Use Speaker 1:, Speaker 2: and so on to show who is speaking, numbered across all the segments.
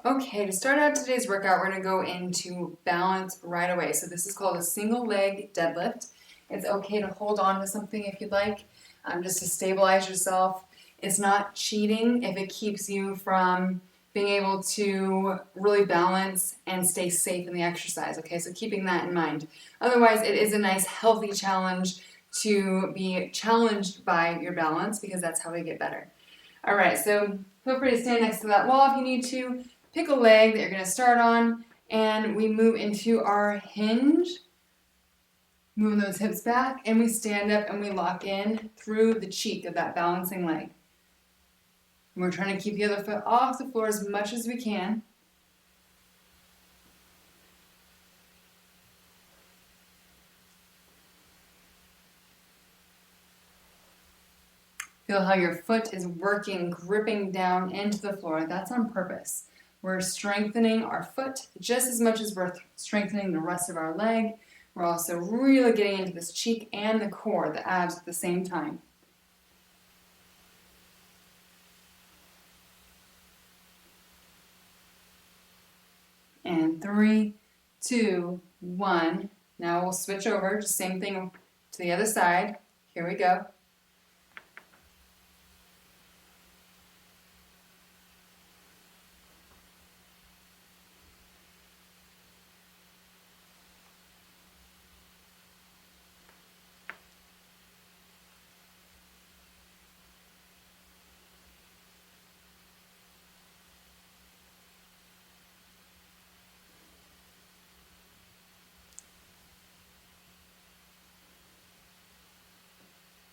Speaker 1: Okay, to start out today's workout, we're going to go into balance right away. So this is called a single leg deadlift. It's okay to hold on to something if you'd like, just to stabilize yourself. It's not cheating if it keeps you from being able to really balance and stay safe in the exercise, okay? So keeping that in mind. Otherwise, it is a nice healthy challenge to be challenged by your balance because that's how we get better. All right, so feel free to stand next to that wall if you need to. Pick a leg that you're going to start on, and we move into our hinge, moving those hips back, and we stand up and we lock in through the cheek of that balancing leg. And we're trying to keep the other foot off the floor as much as we can. Feel how your foot is working, gripping down into the floor. That's on purpose. We're strengthening our foot just as much as we're strengthening the rest of our leg. We're also really getting into this cheek and the core, the abs at the same time. And 3, 2, 1. Now we'll switch over, just same thing to the other side. Here we go.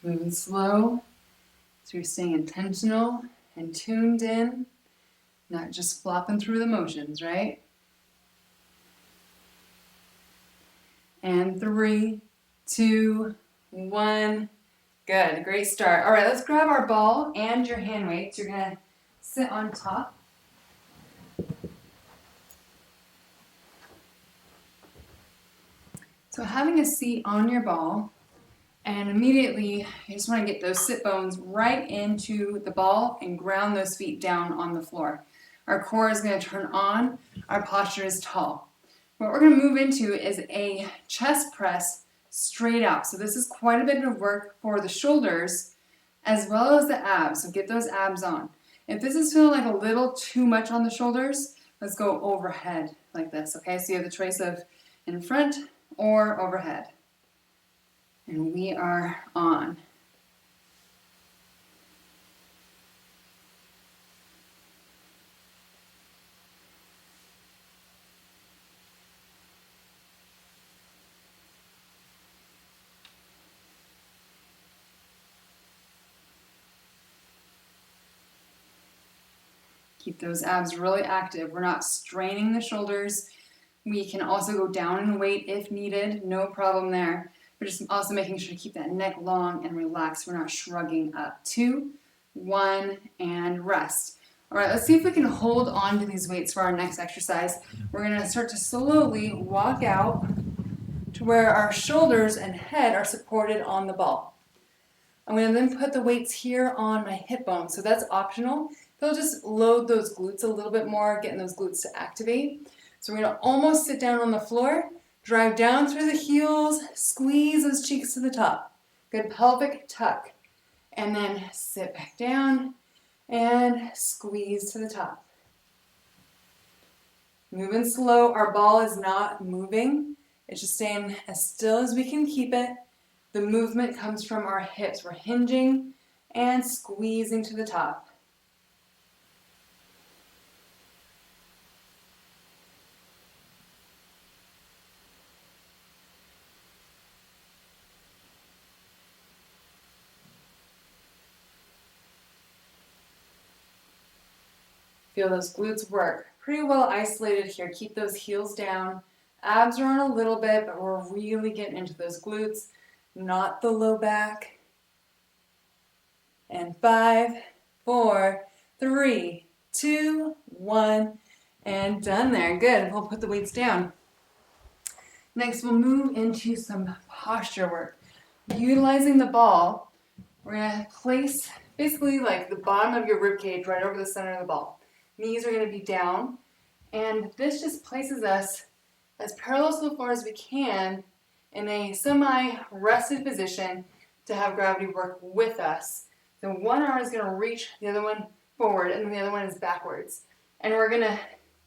Speaker 1: Moving slow, so you're staying intentional and tuned in, not just flopping through the motions, right? And 3, 2, 1. Good, great start. All right, let's grab our ball and your hand weights. You're gonna sit on top. So having a seat on your ball, and immediately you just want to get those sit bones right into the ball and ground those feet down on the floor. Our core is going to turn on, our posture is tall. What we're going to move into is a chest press straight out. So this is quite a bit of work for the shoulders as well as the abs. So get those abs on. If this is feeling like a little too much on the shoulders, let's go overhead like this, okay? So you have the choice of in front or overhead. And we are on. Keep those abs really active. We're not straining the shoulders. We can also go down in weight if needed, no problem there. But just also making sure to keep that neck long and relaxed. We're not shrugging up. 2, 1, and rest. All right, let's see if we can hold on to these weights for our next exercise. We're gonna start to slowly walk out to where our shoulders and head are supported on the ball. I'm gonna then put the weights here on my hip bones, so that's optional. They'll just load those glutes a little bit more, getting those glutes to activate. So we're gonna almost sit down on the floor, drive down through the heels, squeeze those cheeks to the top. Good pelvic tuck. And then sit back down and squeeze to the top. Moving slow, our ball is not moving. It's just staying as still as we can keep it. The movement comes from our hips. We're hinging and squeezing to the top. Feel those glutes work. Pretty well isolated here. Keep those heels down. Abs are on a little bit, but we're really getting into those glutes, not the low back. And 5, 4, 3, 2, 1, and done there. Good. We'll put the weights down. Next, we'll move into some posture work. Utilizing the ball, we're going to place basically like the bottom of your rib cage right over the center of the ball. Knees are going to be down, And this just places us as parallel to the floor as we can in a semi-rested position to have gravity work with us. So one arm is going to reach the other one forward, and the other one is backwards. And we're going to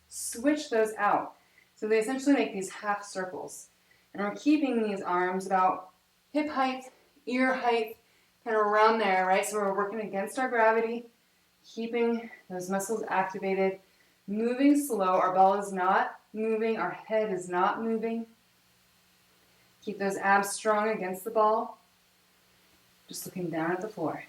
Speaker 1: switch those out. So they essentially make these half circles. And we're keeping these arms about hip height, ear height, kind of around there, right? So we're working against our gravity, keeping those muscles activated, moving slow. Our ball is not moving, our head is not moving. Keep those abs strong against the ball. Just looking down at the floor.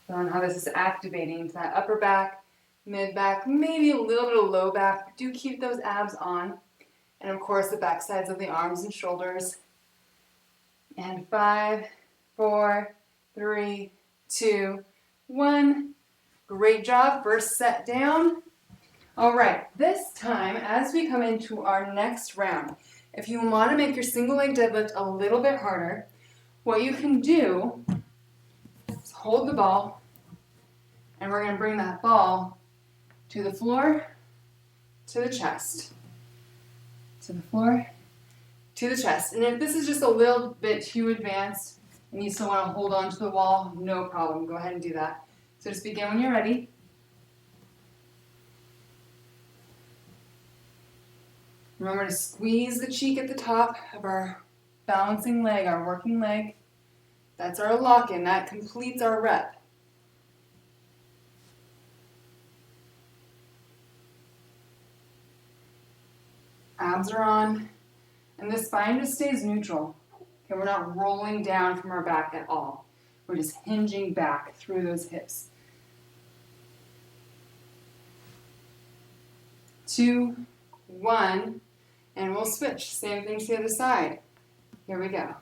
Speaker 1: Feeling how this is activating into that upper back, mid back, maybe a little bit of low back, but do keep those abs on. And of course the back sides of the arms and shoulders. And 5, 4, 3, 2, 1. Great job. First set down. All right, this time as we come into our next round, if you want to make your single leg deadlift a little bit harder, what you can do is hold the ball, and we're going to bring that ball to the floor, to the chest, to the floor, to the chest. And if this is just a little bit too advanced and you still want to hold on to the wall, no problem. Go ahead and do that. So just begin when you're ready. Remember to squeeze the cheek at the top of our balancing leg, our working leg. That's our lock-in. That completes our rep. Abs are on. And the spine just stays neutral. Okay, we're not rolling down from our back at all. We're just hinging back through those hips. 2, 1, and we'll switch. Same thing to the other side. Here we go.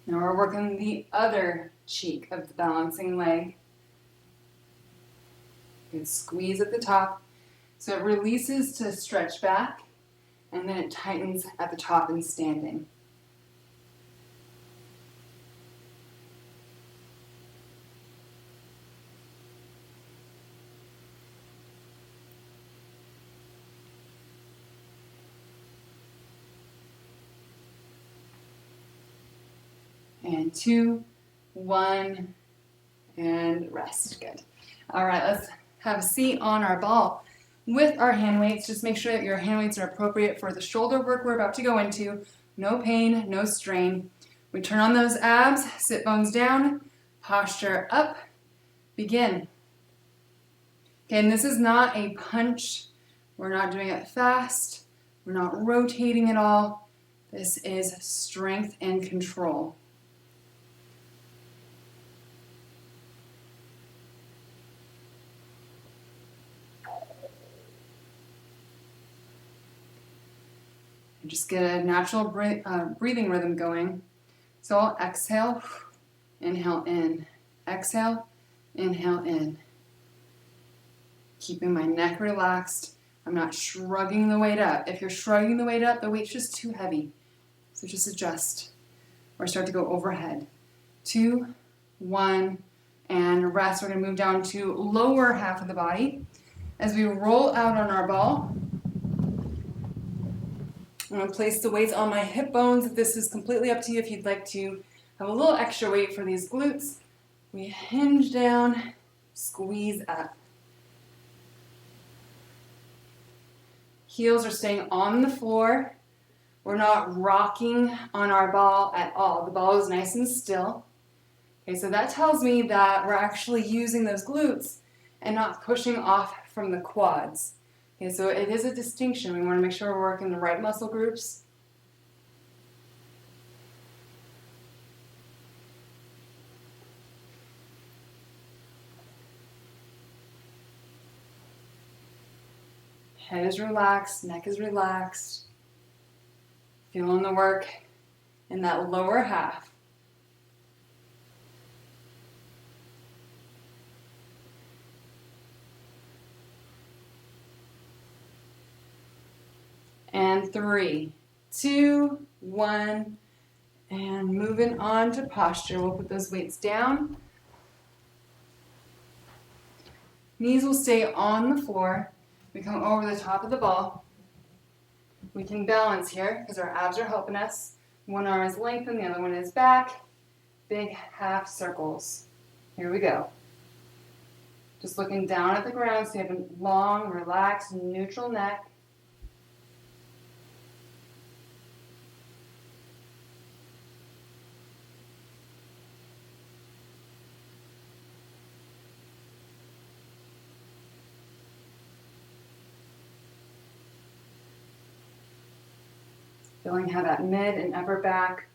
Speaker 1: Now we're working the other cheek of the balancing leg. Good squeeze at the top. So it releases to stretch back, and then it tightens at the top in standing. And 2, 1, and rest. Good. All right, let's have a seat on our ball with our hand weights. Just make sure that your hand weights are appropriate for the shoulder work we're about to go into. No pain, no strain. We turn on those abs, sit bones down, posture up, begin. Okay, and this is not a punch. We're not doing it fast. We're not rotating at all. This is strength and control. Just get a natural breathing rhythm going. So I'll exhale, inhale in. Exhale, inhale in. Keeping my neck relaxed. I'm not shrugging the weight up. If you're shrugging the weight up, the weight's just too heavy. So just adjust or start to go overhead. 2, 1, and rest. We're going to move down to lower half of the body. As we roll out on our ball, I'm going to place the weights on my hip bones. This is completely up to you if you'd like to have a little extra weight for these glutes. We hinge down, squeeze up. Heels are staying on the floor. We're not rocking on our ball at all. The ball is nice and still. Okay, so that tells me that we're actually using those glutes and not pushing off from the quads. Okay, so it is a distinction. We want to make sure we're working the right muscle groups. Head is relaxed, neck is relaxed. Feeling the work in that lower half. And 3, 2, 1. And moving on to posture. We'll put those weights down. Knees will stay on the floor. We come over the top of the ball. We can balance here because our abs are helping us. One arm is lengthened, the other one is back. Big half circles. Here we go. Just looking down at the ground so you have a long, relaxed, neutral neck. Feeling how that mid and upper back,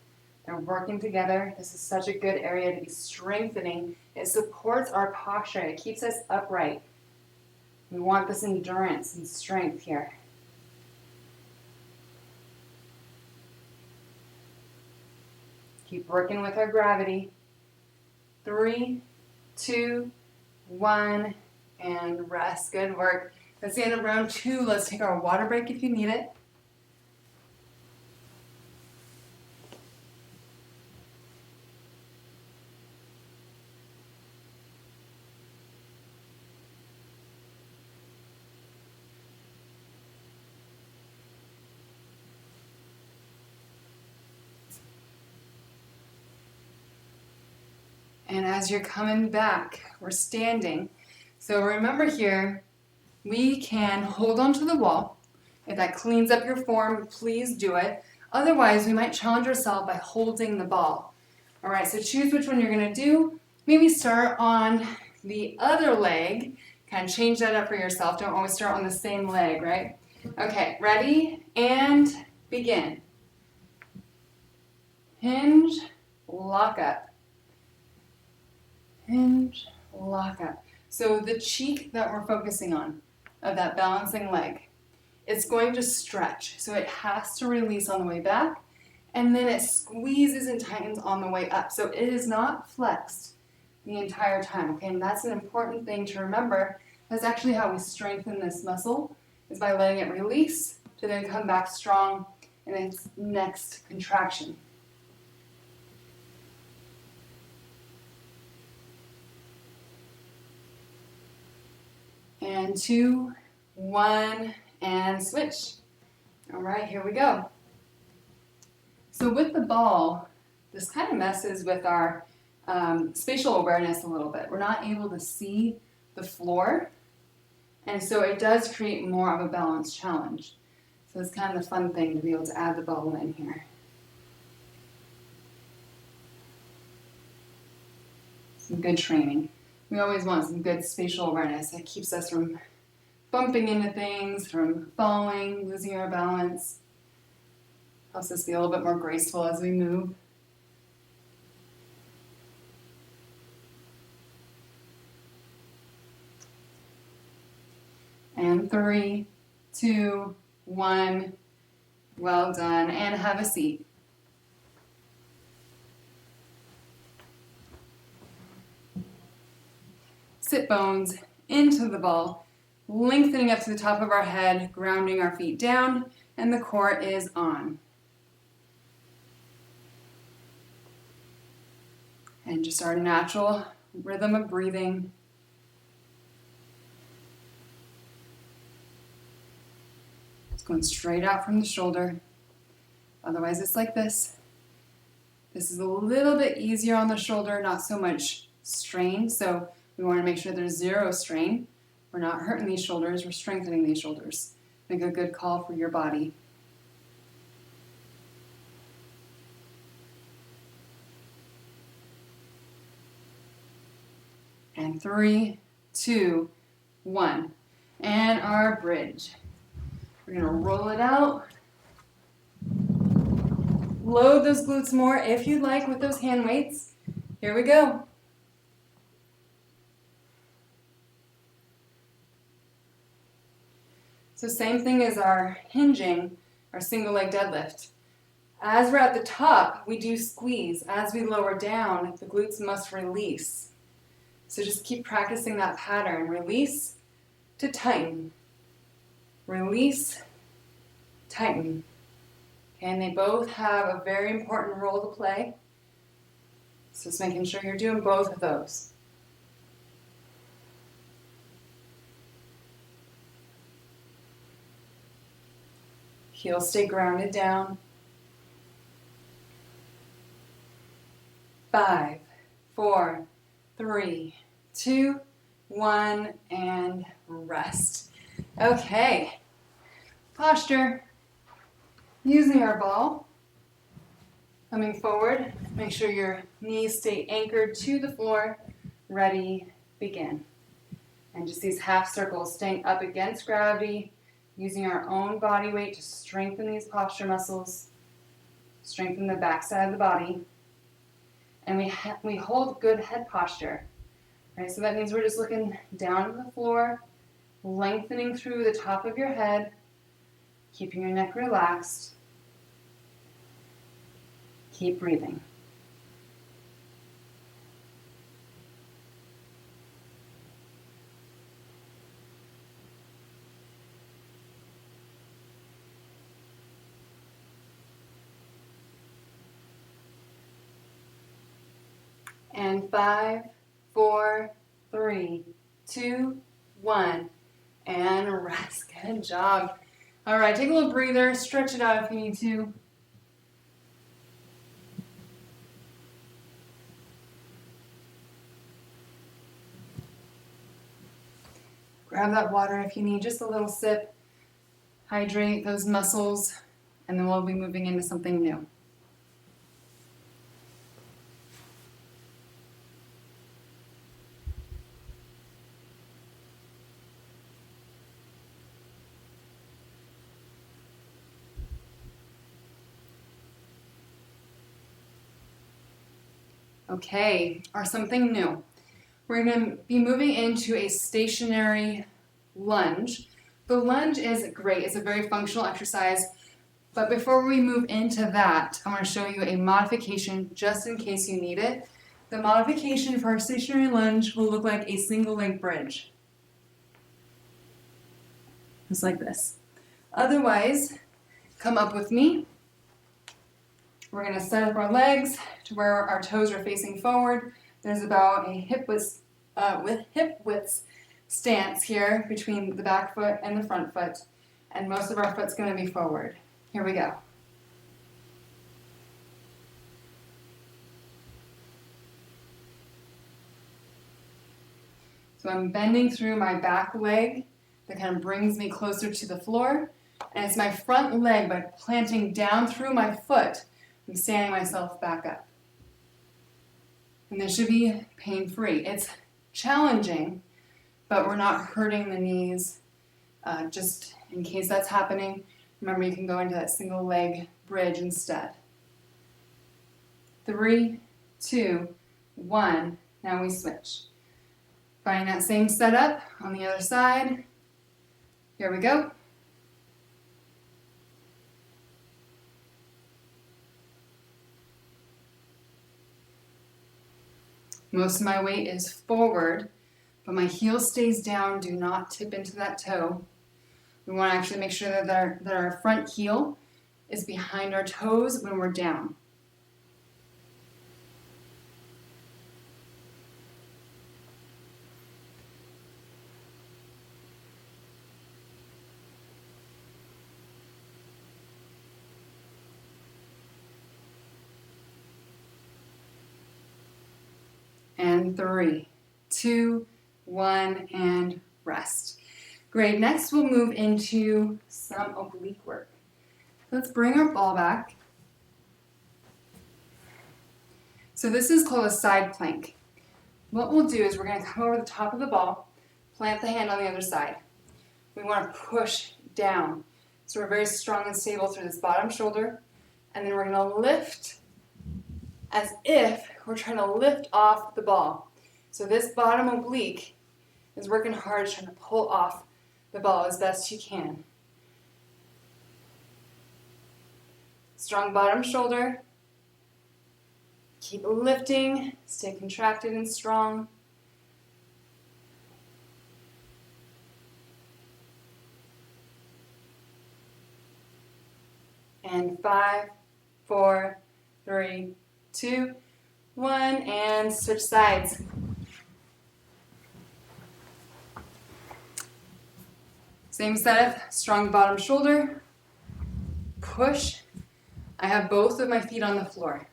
Speaker 1: they're working together. This is such a good area to be strengthening. It supports our posture. It keeps us upright. We want this endurance and strength here. Keep working with our gravity. 3, 2, 1, and rest. Good work. That's the end of round 2. Let's take our water break if you need it. And as you're coming back, we're standing. So remember here, we can hold onto the wall. If that cleans up your form, please do it. Otherwise, we might challenge ourselves by holding the ball. All right, so choose which one you're gonna do. Maybe start on the other leg. Kind of change that up for yourself. Don't always start on the same leg, right? Okay, ready? And begin. Hinge, lock up. Hinge, lock up. So the cheek that we're focusing on of that balancing leg, it's going to stretch. So it has to release on the way back, and then it squeezes and tightens on the way up. So it is not flexed the entire time, okay? And that's an important thing to remember. That's actually how we strengthen this muscle, is by letting it release to then come back strong in its next contraction. And 2, 1, and switch. All right, here we go. So with the ball, this kind of messes with our spatial awareness a little bit. We're not able to see the floor, and so it does create more of a balance challenge. So it's kind of the fun thing to be able to add the ball in here. Some good training. We always want some good spatial awareness. It keeps us from bumping into things, from falling, losing our balance. Helps us be a little bit more graceful as we move. And 3, 2, 1. Well done. And have a seat. Sit bones into the ball, lengthening up to the top of our head, grounding our feet down, and the core is on. And just our natural rhythm of breathing. It's going straight out from the shoulder. Otherwise, it's like this. This is a little bit easier on the shoulder, not so much strain. So we want to make sure there's zero strain. We're not hurting these shoulders, we're strengthening these shoulders. Make a good call for your body. And 3, 2, 1. And our bridge. We're going to roll it out. Load those glutes more if you'd like with those hand weights. Here we go. So same thing as our hinging, our single leg deadlift. As we're at the top, we do squeeze. As we lower down, the glutes must release. So just keep practicing that pattern. Release to tighten. Release, tighten. Okay, and they both have a very important role to play. So it's making sure you're doing both of those. Heels stay grounded down. 5, 4, 3, 2, 1, and rest. Okay, posture. Using our ball, coming forward, make sure your knees stay anchored to the floor. Ready, begin. And just these half circles, staying up against gravity, using our own body weight to strengthen these posture muscles, strengthen the backside of the body. And we hold good head posture. Right? So that means we're just looking down to the floor, lengthening through the top of your head, keeping your neck relaxed. Keep breathing. And 5, 4, 3, 2, 1, and rest. Good job. All right, take a little breather, stretch it out if you need to. Grab that water if you need, just a little sip. Hydrate those muscles, and then we'll be moving into something new. Okay, or something new. We're going to be moving into a stationary lunge. The lunge is great. It's a very functional exercise. But before we move into that, I want to show you a modification just in case you need it. The modification for our stationary lunge will look like a single leg bridge. Just like this. Otherwise, come up with me. We're going to set up our legs to where our toes are facing forward. There's about a hip width stance here between the back foot and the front foot. And most of our foot's going to be forward. Here we go. So I'm bending through my back leg. That kind of brings me closer to the floor. And it's my front leg by planting down through my foot. I'm standing myself back up. And this should be pain-free. It's challenging, but we're not hurting the knees. Just in case that's happening, remember you can go into that single leg bridge instead. 3, 2, 1. Now we switch. Find that same setup on the other side. Here we go. Most of my weight is forward, but my heel stays down. Do not tip into that toe. We want to actually make sure that our front heel is behind our toes when we're down. And 3, 2, 1, and rest. Great, next we'll move into some oblique work. Let's bring our ball back. So this is called a side plank. What we'll do is we're going to come over the top of the ball, plant the hand on the other side. We want to push down. So we're very strong and stable through this bottom shoulder, and then we're going to lift as if we're trying to lift off the ball. So this bottom oblique is working hard, trying to pull off the ball as best you can. Strong bottom shoulder. Keep lifting, stay contracted and strong. And 5, 4, 3, 2, 1, and switch sides. Same setup, strong bottom shoulder, push. I have both of my feet on the floor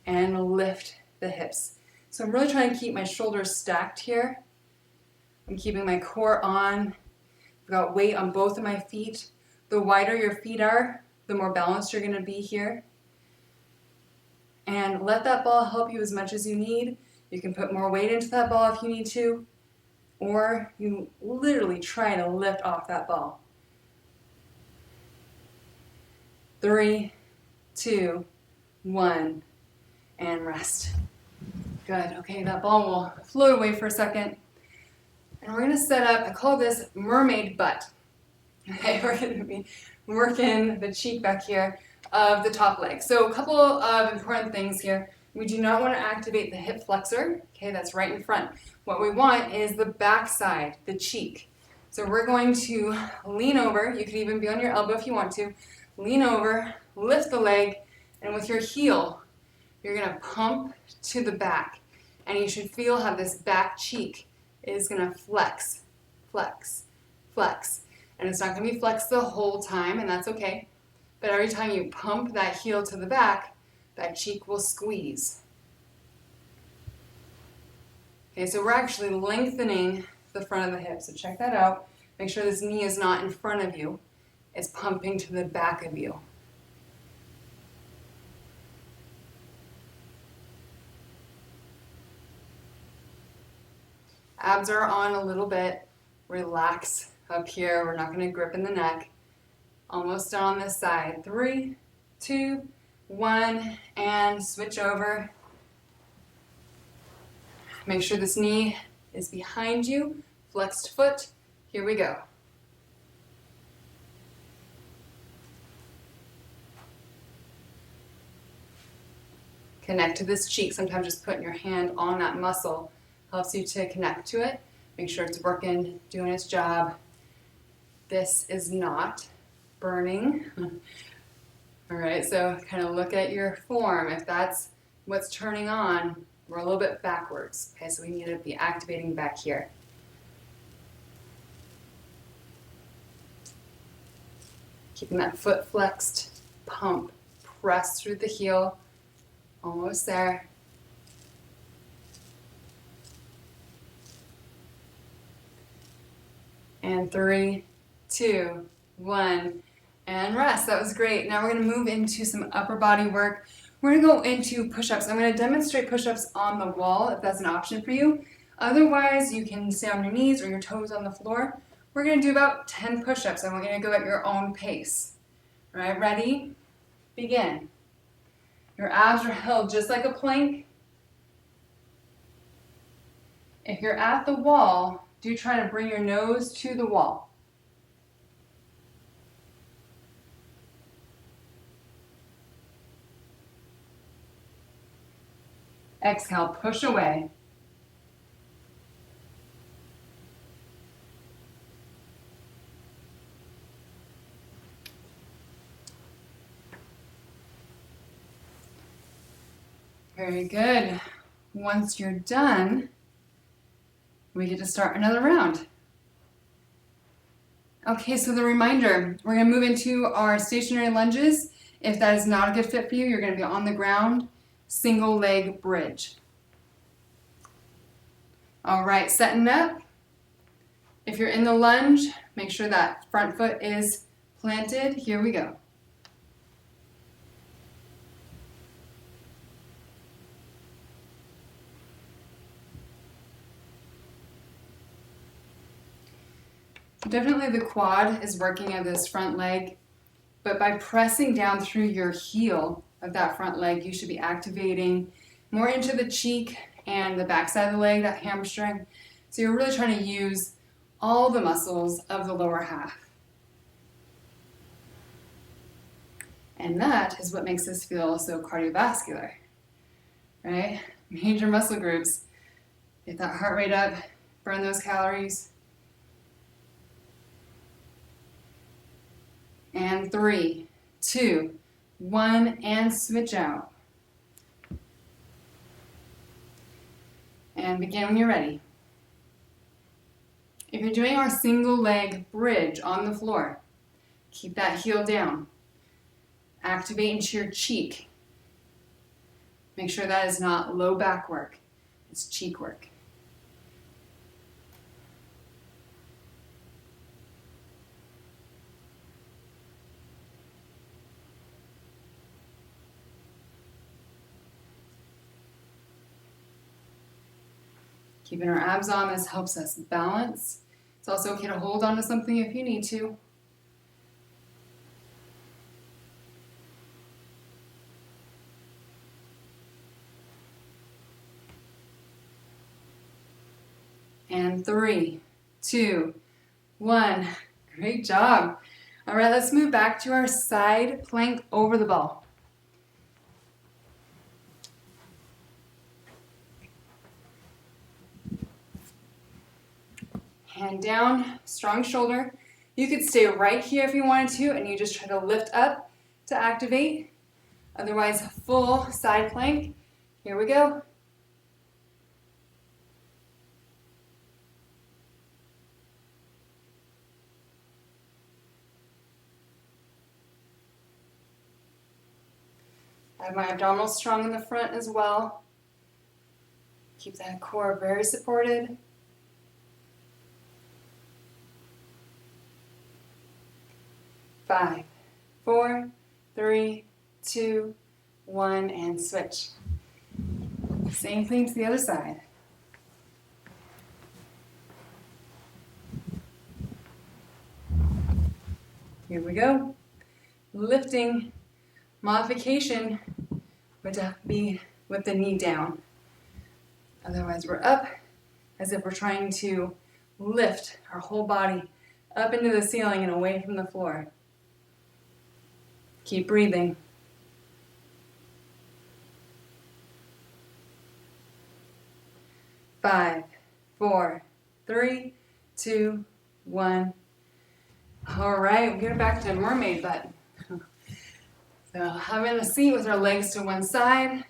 Speaker 1: and lift the hips. So I'm really trying to keep my shoulders stacked here. I'm keeping my core on. I've got weight on both of my feet. The wider your feet are, the more balanced you're going to be here. And let that ball help you as much as you need. You can put more weight into that ball if you need to, or you literally try to lift off that ball. 3, 2, 1, and rest. Good. Okay, that ball will float away for a second. And we're going to set up, I call this mermaid butt. Okay, we're going to be working the cheek back here of the top leg. So a couple of important things here. We do not want to activate the hip flexor. Okay, that's right in front. What we want is the back side, the cheek. So we're going to lean over. You could even be on your elbow if you want to. Lean over, lift the leg, and with your heel, you're going to pump to the back. And you should feel how this back cheek is going to flex, flex, flex. And it's not going to be flexed the whole time, and that's okay. But every time you pump that heel to the back, that cheek will squeeze. Okay, so we're actually lengthening the front of the hip. So check that out. Make sure this knee is not in front of you. It's pumping to the back of you. Abs are on a little bit. Relax up here. We're not going to grip in the neck. Almost done on this side. 3, 2, 1, and switch over. Make sure this knee is behind you. Flexed foot. Here we go. Connect to this cheek. Sometimes just putting your hand on that muscle helps you to connect to it. Make sure it's working, doing its job. This is not burning. All right, so kind of look at your form. If that's what's turning on, we're a little bit backwards. Okay, so we need to be activating back here. Keeping that foot flexed, pump, press through the heel. Almost there. And 3, 2, 1, and rest. That was great. Now we're going to move into some upper body work. We're going to go into push-ups. I'm going to demonstrate push-ups on the wall if that's an option for you. Otherwise, you can stay on your knees or your toes on the floor. We're going to do about 10 push-ups. I want you to go at your own pace. All right, ready? Begin. Your abs are held just like a plank. If you're at the wall, do try to bring your nose to the wall. Exhale, push away. Very good. Once you're done, we get to start another round. Okay, so the reminder, we're going to move into our stationary lunges. If that is not a good fit for you, you're going to be on the ground, single leg bridge. All right, setting up. If you're in the lunge, make sure that front foot is planted. Here we go. Definitely the quad is working at this front leg, but by pressing down through your heel of that front leg, you should be activating more into the cheek and the back side of the leg, that hamstring. So you're really trying to use all the muscles of the lower half. And that is what makes us feel so cardiovascular, right? Major muscle groups. Get that heart rate up, burn those calories. And 3, 2, 1, and switch out. And begin when you're ready. If you're doing our single leg bridge on the floor, keep that heel down. Activate into your cheek. Make sure that is not low back work, it's cheek work. Keeping our abs on, this helps us balance. It's also okay to hold on to something if you need to. And 3, 2, 1. Great job. All right, let's move back to our side plank over the ball. Hand down, strong shoulder. You could stay right here if you wanted to, and you just try to lift up to activate. Otherwise, full side plank. Here we go. I have my abdominals strong in the front as well. Keep that core very supported. 5, 4, 3, 2, 1, and switch. Same thing to the other side. Here we go. Lifting. Modification would be with the knee down. Otherwise, we're up as if we're trying to lift our whole body up into the ceiling and away from the floor. Keep breathing. 5, 4, 3, 2, 1. All right, we'll get back to mermaid butt. So having a seat with our legs to one side,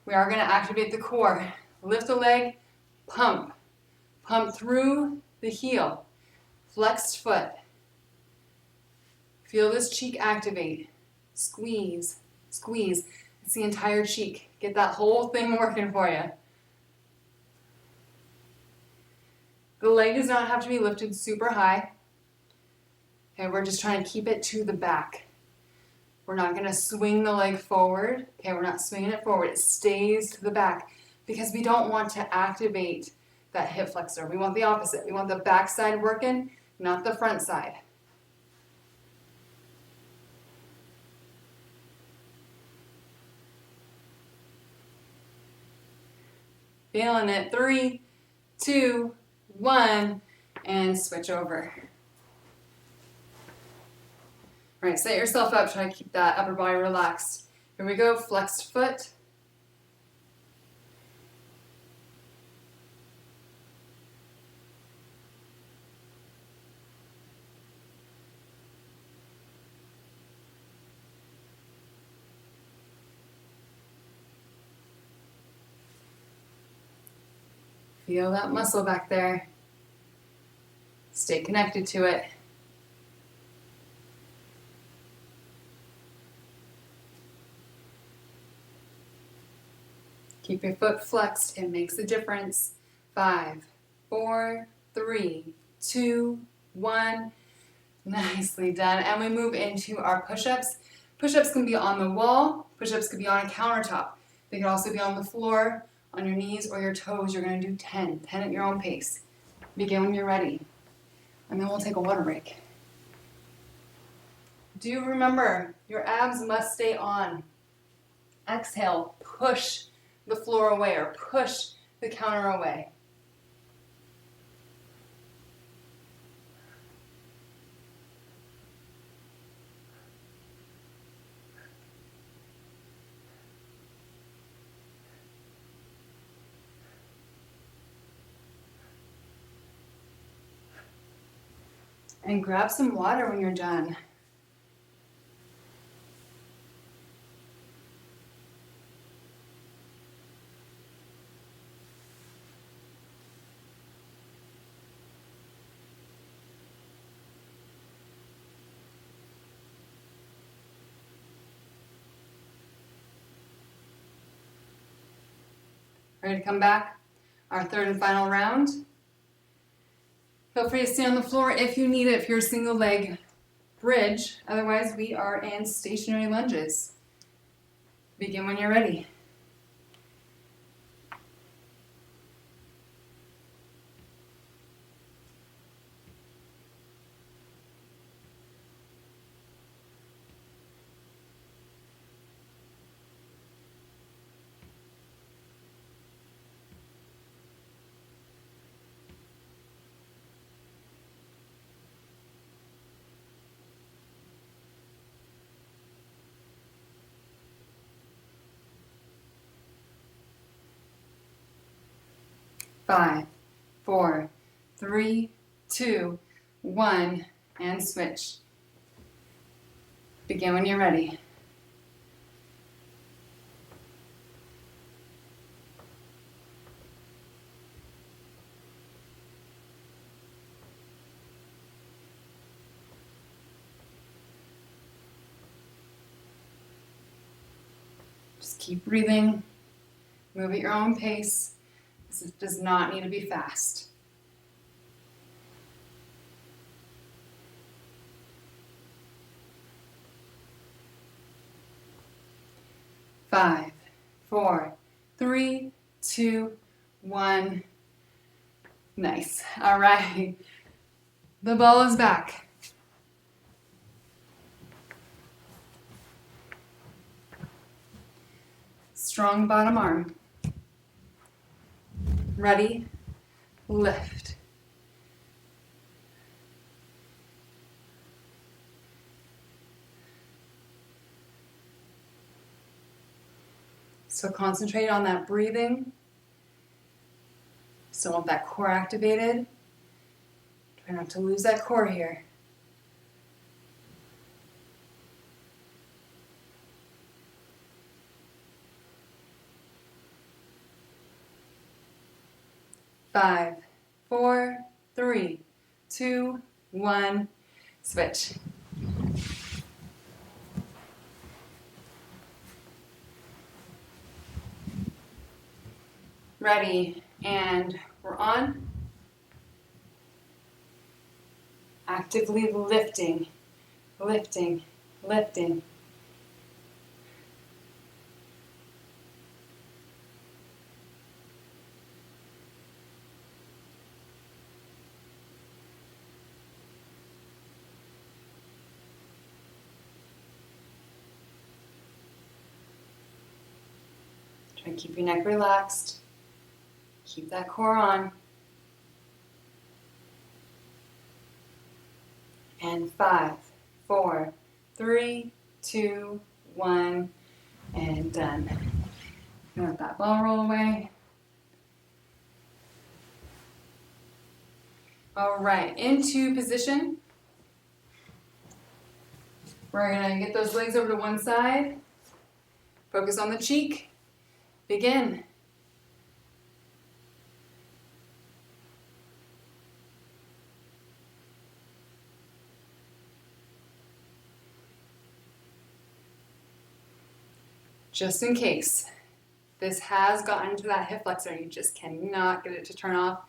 Speaker 1: we are going to activate the core. Lift the leg, pump. Pump through the heel. Flexed foot. Feel this cheek activate. Squeeze, squeeze. It's the entire cheek. Get that whole thing working for you. The leg does not have to be lifted super high. Okay, we're just trying to keep it to the back. We're not going to swing the leg forward. Okay, we're not swinging it forward. It stays to the back because we don't want to activate that hip flexor. We want the opposite. We want the back side working, not the front side. Feeling it. 3, 2, 1, and switch over. All right, set yourself up. Try to keep that upper body relaxed. Here we go. Flexed foot. Feel that muscle back there. Stay connected to it. Keep your foot flexed. It makes a difference. 5, 4, 3, 2, 1. Nicely done. And we move into our push-ups. Push-ups can be on the wall. Push-ups can be on a countertop. They can also be on the floor, on your knees or your toes. You're going to do 10. 10 at your own pace. Begin when you're ready. And then we'll take a water break. Do remember, your abs must stay on. Exhale, push the floor away or push the counter away. And grab some water when you're done. Ready to come back? Our third and final round. Feel free to stay on the floor if you need it, if you're a single leg bridge. Otherwise, we are in stationary lunges. Begin when you're ready. Five, four, three, two, one, and switch. Begin when you're ready. Just keep breathing. Move at your own pace. This does not need to be fast. Five, four, three, two, one. Nice. All right. The ball is back. Strong bottom arm. Ready? Lift. So concentrate on that breathing. Still want that core activated. Try not to lose that core here. Five, four, three, two, one, switch. Ready, and we're on. Actively lifting, lifting, lifting. Try to keep your neck relaxed. Keep that core on. And five, four, three, two, one, and done. Let that ball roll away. All right, into position. We're gonna get those legs over to one side. Focus on the cheek. Begin. Just in case this has gotten to that hip flexor, you just cannot get it to turn off.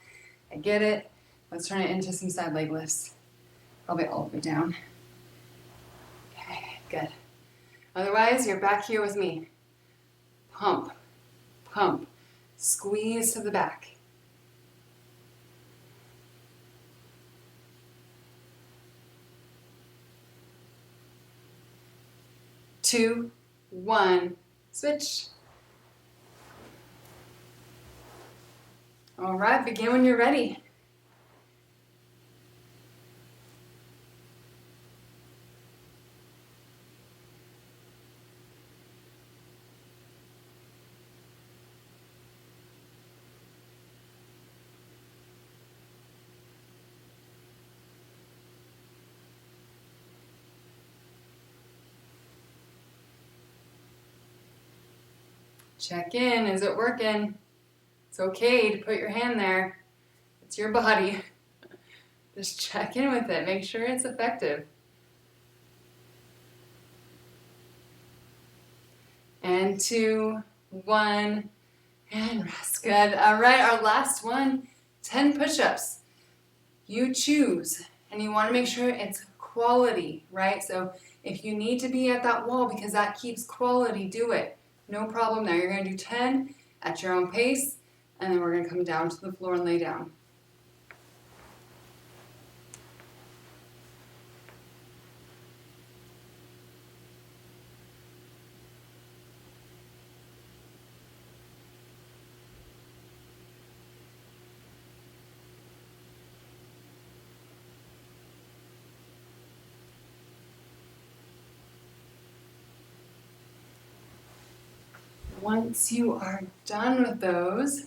Speaker 1: I get it. Let's turn it into some side leg lifts. Probably all the way down. Okay, good. Otherwise, you're back here with me. Pump, pump, squeeze to the back. Two, one, switch. All right, begin when you're ready. Check in, is it working? It's okay to put your hand there. It's your body. Just check in with it, make sure it's effective. And two, one, And rest. Good. All right, our last one, 10 push-ups. You choose, and you want to make sure it's quality, right? So if you need to be at that wall because that keeps quality, do it. No problem there. You're going to do 10 at your own pace, and then we're going to come down to the floor and lay down. Once you are done with those,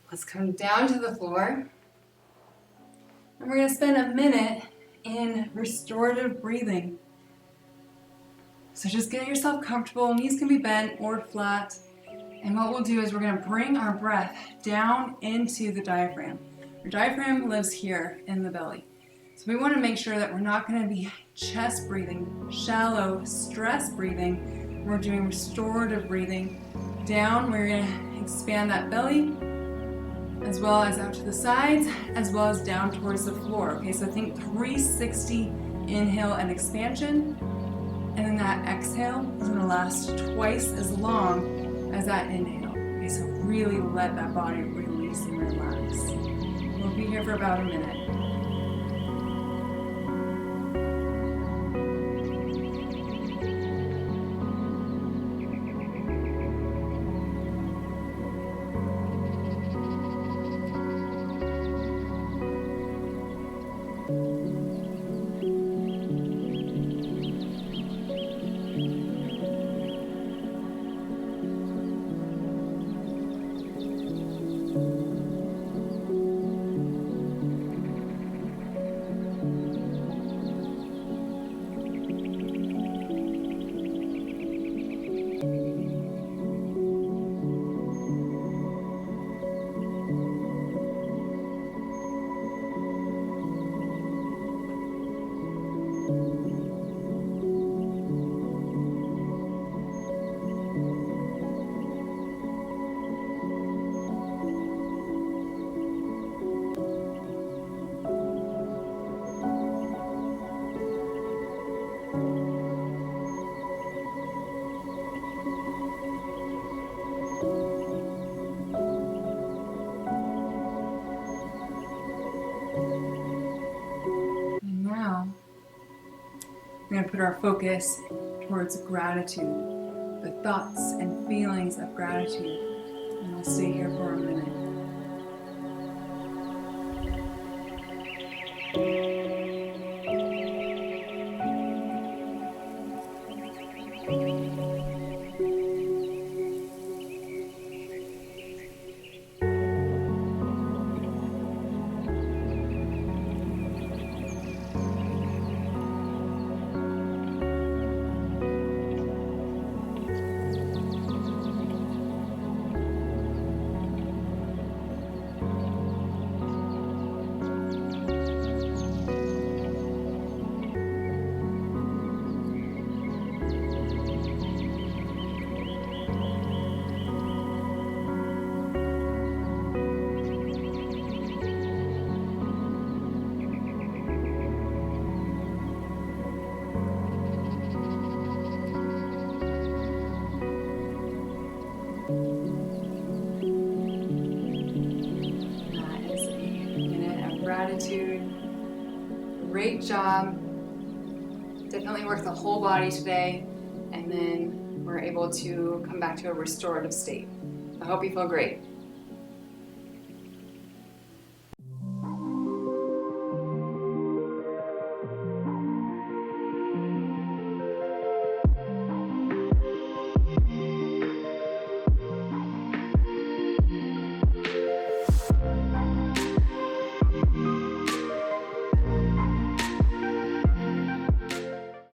Speaker 1: let's come down to the floor. And we're going to spend a minute in restorative breathing. So just get yourself comfortable. Knees can be bent or flat. And what we'll do is we're going to bring our breath down into the diaphragm. Our diaphragm lives here in the belly. So we want to make sure that we're not going to be chest breathing, shallow stress breathing. We're doing restorative breathing. Down, we're going to expand that belly, as well as out to the sides, as well as down towards the floor. Okay, so think 360 inhale and expansion, and then that exhale is going to last twice as long as that inhale. Okay, so really let that body release and relax. We'll be here for about a minute. We're going to put our focus towards gratitude, the thoughts and feelings of gratitude. And we'll stay here for a minute. Gratitude. Great job. Definitely worked the whole body today, and then we're able to come back to a restorative state. I hope you feel great.